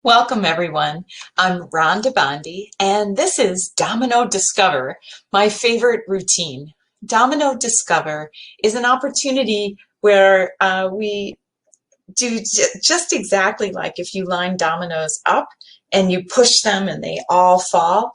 Welcome everyone. I'm Rhonda Bondi and this is Domino Discover, my favorite routine. Domino Discover is an opportunity where we do just exactly like if you line dominoes up and you push them and they all fall.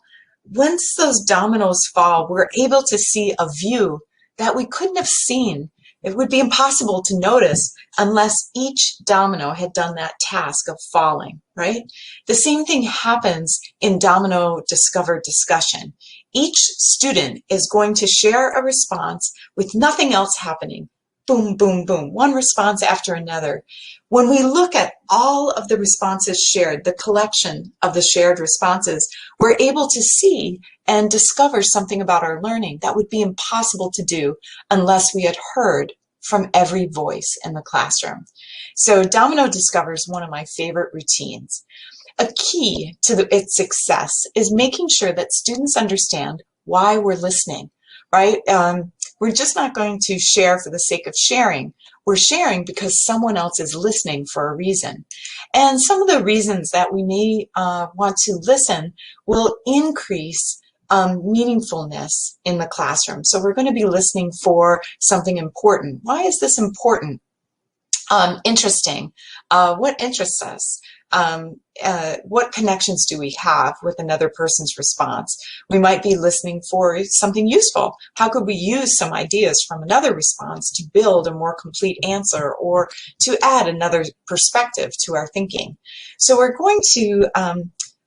Once those dominoes fall, we're able to see a view that we couldn't have seen. It would be impossible to notice unless each domino had done that task of falling, right? The same thing happens in Domino Discover discussion. Each student is going to share a response with nothing else happening. Boom, boom, boom, one response after another. When we look at all of the responses shared, the collection of the shared responses, we're able to see and discover something about our learning that would be impossible to do unless we had heard from every voice in the classroom. So Domino Discover is one of my favorite routines. A key to its success is making sure that students understand why we're listening, right? We're just not going to share for the sake of sharing. We're sharing because someone else is listening for a reason. And some of the reasons that we may want to listen will increase meaningfulness in the classroom. So we're going to be listening for something important. Why is this important? Interesting. What interests us? What connections do we have with another person's response? We might be listening for something useful. How could we use some ideas from another response to build a more complete answer or to add another perspective to our thinking? So we're going to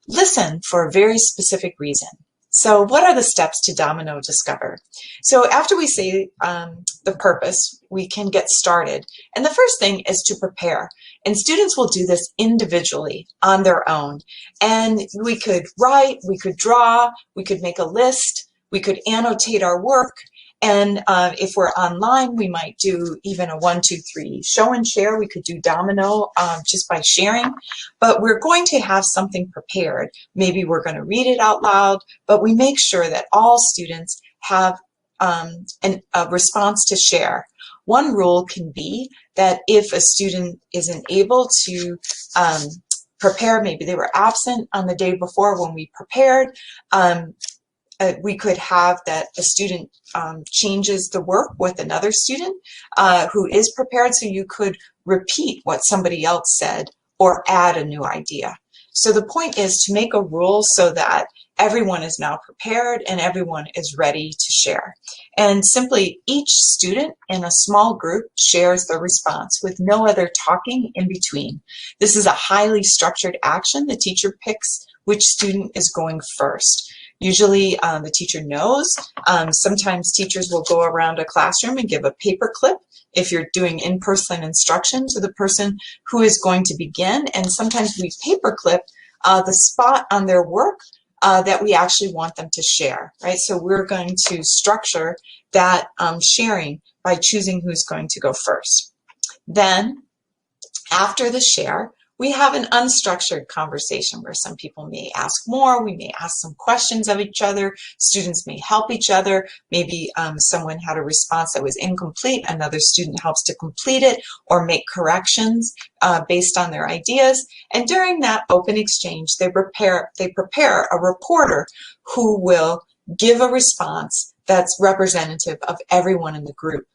listen for a very specific reason. So what are the steps to Domino Discover? So after we say the purpose, we can get started. And the first thing is to prepare. And students will do this individually on their own. And we could write, we could draw, we could make a list, we could annotate our work. And if we're online, we might do even a 1, 2, 3 show and share. We could do domino just by sharing, but we're going to have something prepared. Maybe we're going to read it out loud, but we make sure that all students have a response to share. One rule can be that if a student isn't able to prepare, maybe they were absent on the day before when we prepared, we could have that a student changes the work with another student who is prepared, so you could repeat what somebody else said or add a new idea. So the point is to make a rule so that everyone is now prepared and everyone is ready to share. And simply each student in a small group shares their response with no other talking in between. This is a highly structured action. The teacher picks which student is going first. Usually the teacher knows. Sometimes teachers will go around a classroom and give a paper clip if you're doing in-person instruction to the person who is going to begin. And sometimes we paper clip the spot on their work that we actually want them to share, right? So we're going to structure that sharing by choosing who's going to go first. Then after the share, we have an unstructured conversation where some people may ask more, we may ask some questions of each other, students may help each other, maybe someone had a response that was incomplete, another student helps to complete it or make corrections based on their ideas. And during that open exchange, they prepare a reporter who will give a response that's representative of everyone in the group.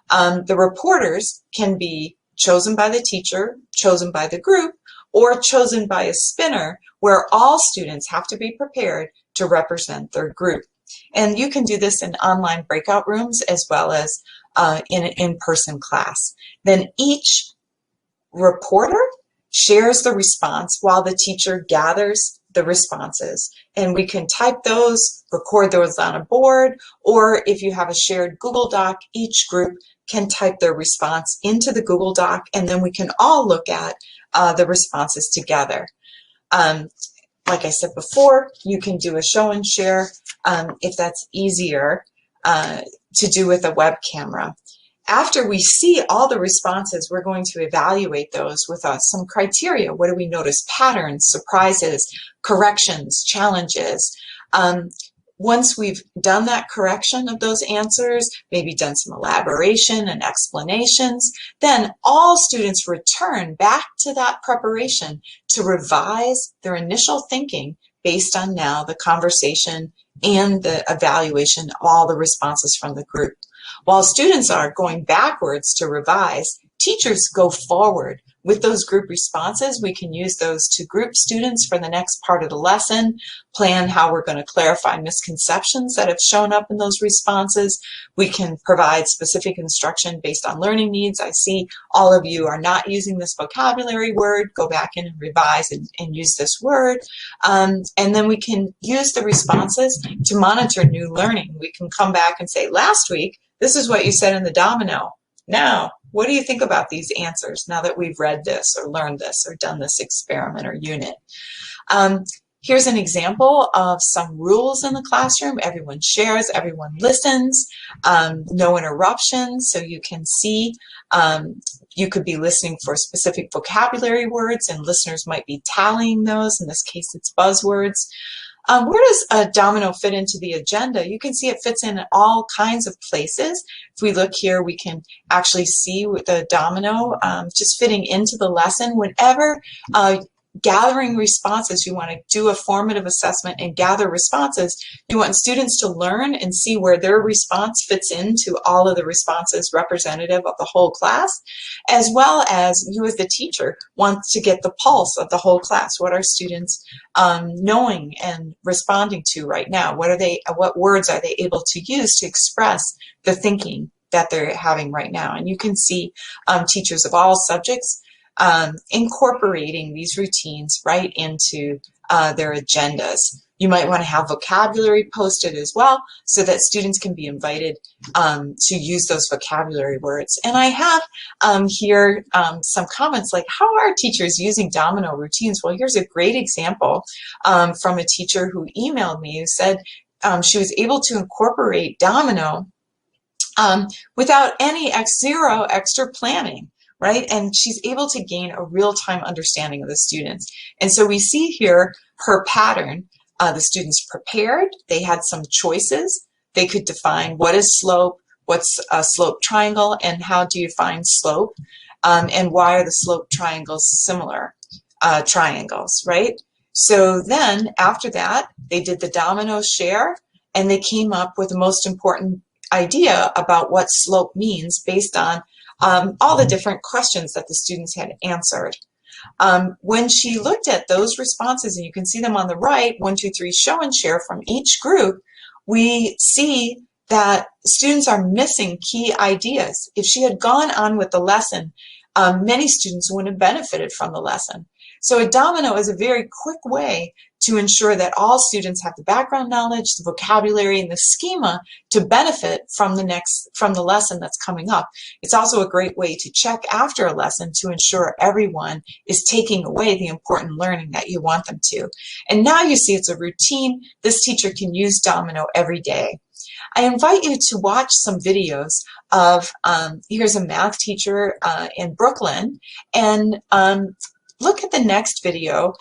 The reporters can be chosen by the teacher, chosen by the group, or chosen by a spinner where all students have to be prepared to represent their group. And you can do this in online breakout rooms as well as in an in-person class. Then each reporter shares the response while the teacher gathers the responses. And we can type those, record those on a board, or if you have a shared Google Doc, each group can type their response into the Google Doc, and then we can all look at the responses together. Like I said before, you can do a show and share if that's easier to do with a web camera. After we see all the responses, we're going to evaluate those with some criteria. What do we notice? Patterns, surprises, corrections, challenges. once we've done that correction of those answers, maybe done some elaboration and explanations, then all students return back to that preparation to revise their initial thinking based on now the conversation and the evaluation of all the responses from the group. While students are going backwards to revise, teachers go forward. With those group responses, we can use those to group students for the next part of the lesson, plan how we're going to clarify misconceptions that have shown up in those responses. We can provide specific instruction based on learning needs. I see all of you are not using this vocabulary word. Go back in and revise and use this word. And then we can use the responses to monitor new learning. We can come back and say, last week, this is what you said in the domino. Now, what do you think about these answers now that we've read this or learned this or done this experiment or unit? Here's an example of some rules in the classroom. Everyone shares, everyone listens, no interruptions. So you can see, you could be listening for specific vocabulary words and listeners might be tallying those. In this case, it's buzzwords. Where does a domino fit into the agenda? You can see it fits in all kinds of places. If we look here, we can actually see with the domino just fitting into the lesson. Whenever gathering responses, you want to do a formative assessment and gather responses. You want students to learn and see where their response fits into all of the responses representative of the whole class, as well as you as the teacher want to get the pulse of the whole class. What are students knowing and responding to right now? What words are they able to use to express the thinking that they're having right now? And you can see teachers of all subjects incorporating these routines right into their agendas. You might want to have vocabulary posted as well so that students can be invited to use those vocabulary words. And I have here some comments like, how are teachers using domino routines? Well, here's a great example from a teacher who emailed me who said she was able to incorporate domino without any zero extra planning. Right? And she's able to gain a real-time understanding of the students. And so we see here her pattern. The students prepared, they had some choices. They could define what is slope, what's a slope triangle, and how do you find slope, and why are the slope triangles similar triangles, right? So then after that, they did the domino share, and they came up with the most important idea about what slope means based on all the different questions that the students had answered. When she looked at those responses, and you can see them on the right, 1, 2, 3, show and share from each group, we see that students are missing key ideas. If she had gone on with the lesson, many students wouldn't have benefited from the lesson. So a domino is a very quick way to ensure that all students have the background knowledge, the vocabulary, and the schema to benefit from the lesson that's coming up. It's also a great way to check after a lesson to ensure everyone is taking away the important learning that you want them to. And now you see it's a routine. This teacher can use domino every day. I invite you to watch some videos of, here's a math teacher in Brooklyn, and look at the next video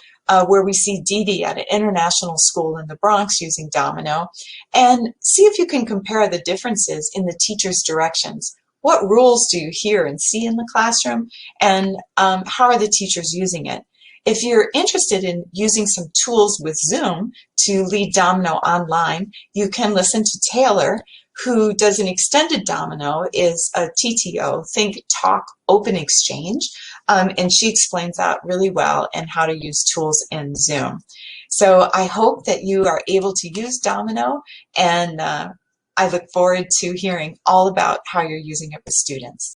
where we see Dee Dee at an international school in the Bronx using domino, and see if you can compare the differences in the teacher's directions. What rules do you hear and see in the classroom, and how are the teachers using it? If you're interested in using some tools with Zoom to lead domino online, you can listen to Taylor, who does an extended domino, is a TTO, Think, Talk, Open Exchange, and she explains that really well and how to use tools in Zoom. So I hope that you are able to use domino, and I look forward to hearing all about how you're using it with students.